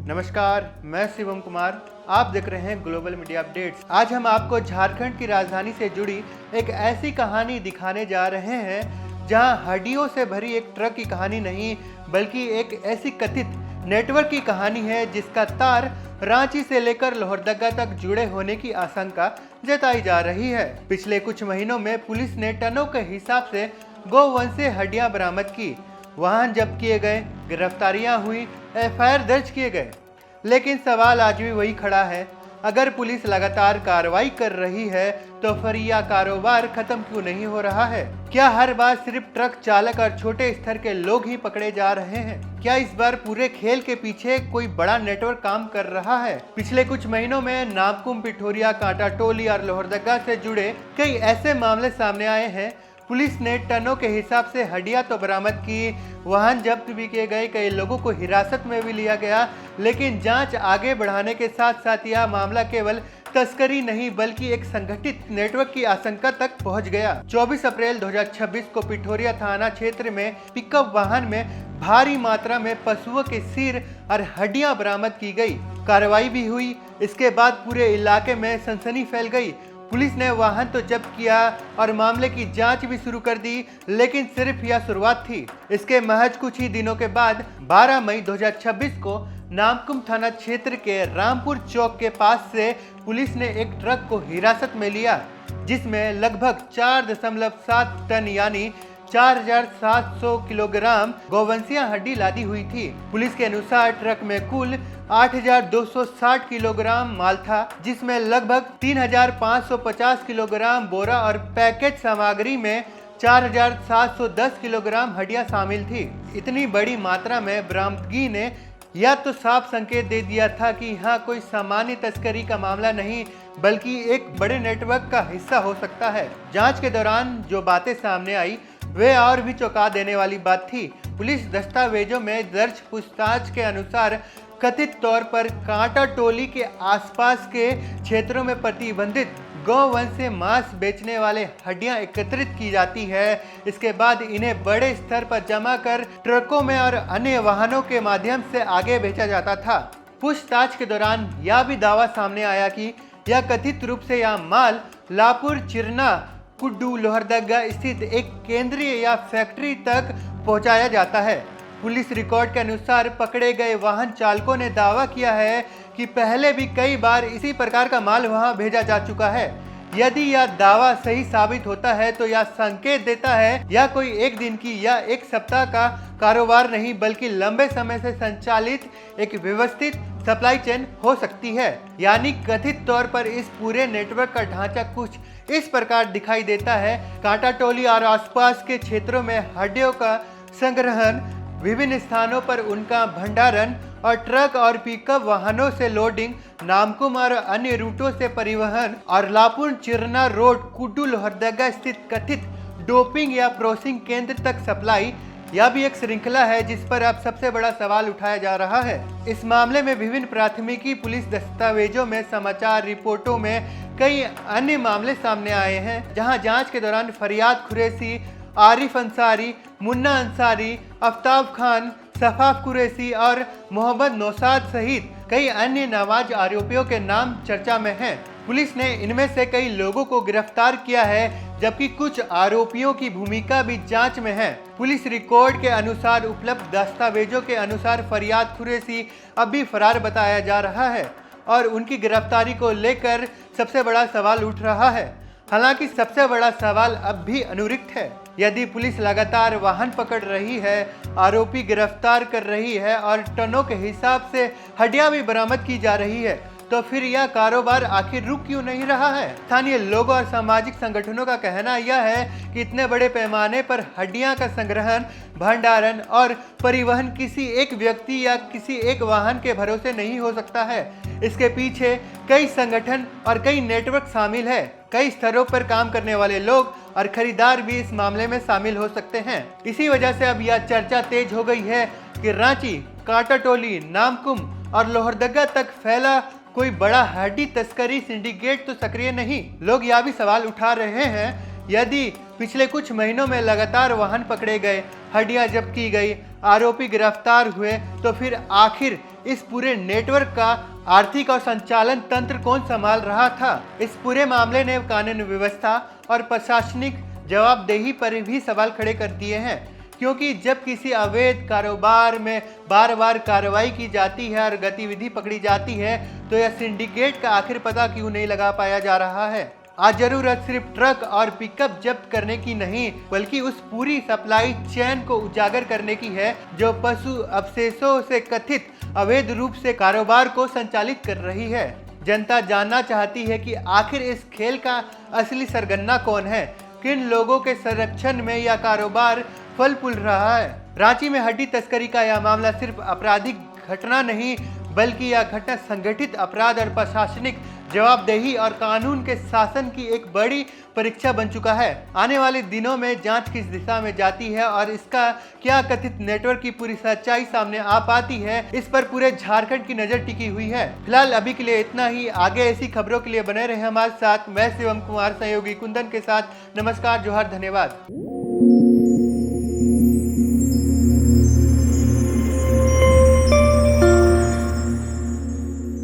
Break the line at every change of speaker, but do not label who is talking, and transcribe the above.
नमस्कार, मैं शिवम कुमार। आप देख रहे हैं ग्लोबल मीडिया अपडेट्स। आज हम आपको झारखंड की राजधानी से जुड़ी एक ऐसी कहानी दिखाने जा रहे हैं जहां हड्डियों से भरी एक ट्रक की कहानी नहीं बल्कि एक ऐसी कथित नेटवर्क की कहानी है जिसका तार रांची से लेकर लोहरदगा तक जुड़े होने की आशंका जताई जा रही है। पिछले कुछ महीनों में पुलिस ने टनों के हिसाब से गौवंश से हड्डियां बरामद की, वाहन जब्त किए गए, गिरफ्तारियां हुई, एफआईआर दर्ज किए गए। लेकिन सवाल आज भी वही खड़ा है, अगर पुलिस लगातार कार्रवाई कर रही है तो फिर यह कारोबार खत्म क्यों नहीं हो रहा है? क्या हर बार सिर्फ ट्रक चालक और छोटे स्तर के लोग ही पकड़े जा रहे हैं? क्या इस बार पूरे खेल के पीछे कोई बड़ा नेटवर्क काम कर रहा है? पिछले कुछ महीनों में नामकुम, पिठोरिया, कांटा टोली और लोहरदगा से जुड़े कई ऐसे मामले सामने आए हैं। पुलिस ने टनों के हिसाब से हड्डियां तो बरामद की, वाहन जब्त भी किए गए, कई लोगों को हिरासत में भी लिया गया। लेकिन जांच आगे बढ़ाने के साथ साथ यह मामला केवल तस्करी नहीं बल्कि एक संगठित नेटवर्क की आशंका तक पहुंच गया। 24 अप्रैल 2026 को पिठोरिया थाना क्षेत्र में पिकअप वाहन में भारी मात्रा में पशुओं के सिर और हड्डियां बरामद की गई। कार्रवाई भी हुई। इसके बाद पूरे इलाके में सनसनी फैल गई। पुलिस ने वाहन तो जब्त किया और मामले की जांच भी शुरू कर दी, लेकिन सिर्फ यह शुरुआत थी। इसके महज कुछ ही दिनों के बाद 12 मई 2026 को नामकुम थाना क्षेत्र के रामपुर चौक के पास से पुलिस ने एक ट्रक को हिरासत में लिया जिसमें लगभग 4.7 टन यानी 4700 किलोग्राम गौवंशीय हड्डी लादी हुई थी। पुलिस के अनुसार ट्रक में कुल 8260 किलोग्राम माल था, जिसमें लगभग 3550 किलोग्राम बोरा और पैकेट सामग्री में 4710 किलोग्राम हड्डियां शामिल थी। इतनी बड़ी मात्रा में बरामदगी ने यह तो साफ संकेत दे दिया था कि यहाँ कोई सामान्य तस्करी का मामला नहीं बल्कि एक बड़े नेटवर्क का हिस्सा हो सकता है। जांच के दौरान जो बातें सामने आई वे और भी चौंका देने वाली बात थी। पुलिस दस्तावेजों में दर्ज पूछताछ के अनुसार कथित तौर पर कांटा टोली के आसपास के क्षेत्रों में प्रतिबंधित गौवंश से मांस बेचने वाले हड्डियां एकत्रित की जाती है। इसके बाद इन्हें बड़े स्तर पर जमा कर ट्रकों में और अन्य वाहनों के माध्यम से आगे बेचा जाता था। पूछताछ के दौरान यह भी दावा सामने आया कि यह कथित रूप से यह माल लापुर, चिरना, कुड्डू, लोहरदगा स्थित एक केंद्रीय या फैक्ट्री तक पहुंचाया जाता है। पुलिस रिकॉर्ड के अनुसार पकड़े गए वाहन चालकों ने दावा किया है कि पहले भी कई बार इसी प्रकार का माल वहां भेजा जा चुका है। यदि यह दावा सही साबित होता है तो यह संकेत देता है यह कोई एक दिन की या एक सप्ताह का कारोबार नहीं बल्कि लंबे समय से संचालित एक व्यवस्थित सप्लाई चेन हो सकती है। यानी कथित तौर पर इस पूरे नेटवर्क का ढांचा कुछ इस प्रकार दिखाई देता है। कांटा टोली और आसपास के क्षेत्रों में हड्डियों का संग्रहण, विभिन्न स्थानों पर उनका भंडारण और ट्रक और पिकअप वाहनों से लोडिंग, नामकुम और अन्य रूटों से परिवहन और लापुर, चिरना रोड, कुड्डू, लोहरदगा स्थित कथित डोपिंग या प्रोसेसिंग केंद्र तक सप्लाई, यह भी एक श्रृंखला है जिस पर अब सबसे बड़ा सवाल उठाया जा रहा है। इस मामले में विभिन्न प्राथमिकी, पुलिस दस्तावेजों में, समाचार रिपोर्टों में कई अन्य मामले सामने आए हैं जहां जांच के दौरान फरियाद कुरैशी, आरिफ अंसारी, मुन्ना अंसारी, आफ्ताब खान, सफाफ कुरैशी और मोहम्मद नौशाद सहित कई अन्य नाबाज आरोपियों के नाम चर्चा में हैं। पुलिस ने इनमें से कई लोगों को गिरफ्तार किया है जबकि कुछ आरोपियों की भूमिका भी जांच में है। पुलिस रिकॉर्ड के अनुसार उपलब्ध दस्तावेजों के अनुसार फरियाद कुरैशी अब भी फरार बताया जा रहा है और उनकी गिरफ्तारी को लेकर सबसे बड़ा सवाल उठ रहा है। हालांकि सबसे बड़ा सवाल अब भी अनुरिक्त है। यदि पुलिस लगातार वाहन पकड़ रही है, आरोपी गिरफ्तार कर रही है और टनों के हिसाब से हड्डियां भी बरामद की जा रही है तो फिर यह कारोबार आखिर रुक क्यों नहीं रहा है? स्थानीय लोगों और सामाजिक संगठनों का कहना यह है कि इतने बड़े पैमाने पर हड्डियां का संग्रहण, भंडारण और परिवहन किसी एक व्यक्ति या किसी एक वाहन के भरोसे नहीं हो सकता है। इसके पीछे कई संगठन और कई नेटवर्क शामिल है। कई स्तरों पर काम करने वाले लोग और खरीदार भी इस मामले में शामिल हो सकते हैं। इसी वजह से अब यह चर्चा तेज हो गई है कि रांची, कांटा टोली, नामकुम और लोहरदगा तक फैला कोई बड़ा हड्डी तस्करी सिंडिकेट तो सक्रिय नहीं। लोग यह भी सवाल उठा रहे हैं, यदि पिछले कुछ महीनों में लगातार वाहन पकड़े गए, हड्डियां जब्त की गई, आरोपी गिरफ्तार हुए, तो फिर आखिर इस पूरे नेटवर्क का आर्थिक और संचालन तंत्र कौन संभाल रहा था। इस पूरे मामले ने कानून व्यवस्था और प्रशासनिक जवाबदेही पर भी सवाल खड़े कर दिए हैं, क्योंकि जब किसी अवैध कारोबार में बार बार कार्रवाई की जाती है और गतिविधि पकड़ी जाती है, तो यह सिंडिकेट का आखिर पता क्यों नहीं लगा पाया जा रहा है। आज जरूरत सिर्फ ट्रक और पिकअप जब्त करने की नहीं, बल्कि उस पूरी सप्लाई चेन को उजागर करने की है जो पशु अवशेषों से कथित अवैध रूप से कारोबार को संचालित कर रही है। जनता जानना चाहती है कि आखिर इस खेल का असली सरगना कौन है, किन लोगों के संरक्षण में यह कारोबार फल फूल रहा है। रांची में हड्डी तस्करी का यह मामला सिर्फ आपराधिक घटना नहीं, बल्कि यह घटना संगठित अपराध और प्रशासनिक जवाबदेही और कानून के शासन की एक बड़ी परीक्षा बन चुका है। आने वाले दिनों में जांच किस दिशा में जाती है और इसका क्या कथित नेटवर्क की पूरी सच्चाई सामने आ पाती है, इस पर पूरे झारखंड की नजर टिकी हुई है। फिलहाल अभी के लिए इतना ही। आगे ऐसी खबरों के लिए बने रहे हमारे साथ। मैं शिवम कुमार सहयोगी कुंदन के साथ। नमस्कार, जोहार, धन्यवाद।